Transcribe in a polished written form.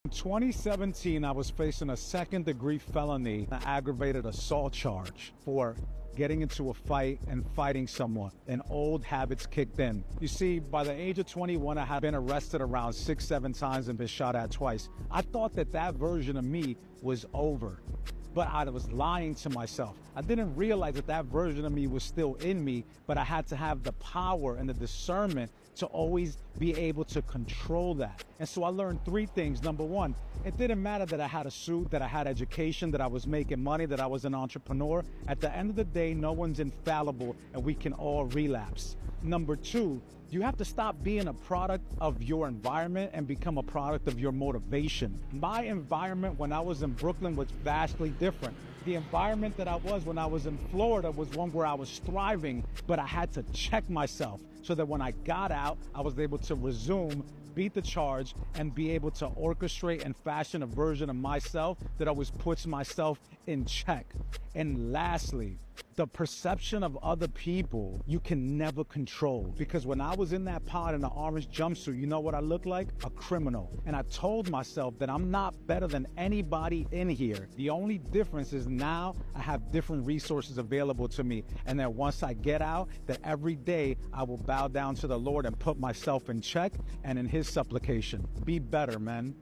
In 2017, I was facing a second-degree felony, an aggravated assault charge for getting into a fight and fighting someone, and old habits kicked in. You see, by the age of 21, I had been arrested around 6-7 times and been shot at twice. I thought that that version of me was over, but I was lying to myself. I didn't realize that that version of me was still in me, but I had to have the power and the discernment to always be able to control that. And so I learned 3 things. Number 1, it didn't matter that I had a suit, that I had education, that I was making money, that I was an entrepreneur. At the end of the day, no one's infallible and we can all relapse. Number 2, you have to stop being a product of your environment and become a product of your motivation. My environment when I was in Brooklyn was vastly different. The environment that I was when I was in Florida was one where I was thriving, but I had to check myself so that when I got out, I was able to resume, beat the charge, and be able to orchestrate and fashion a version of myself that always puts myself in check. And lastly, the perception of other people you can never control. Because when I was in that pod in the orange jumpsuit, you know what I looked like? A criminal. And I told myself that I'm not better than anybody in here. The only difference is now I have different resources available to me. And that once I get out, that every day I will bow down to the Lord and put myself in check and in his supplication. Be better, man.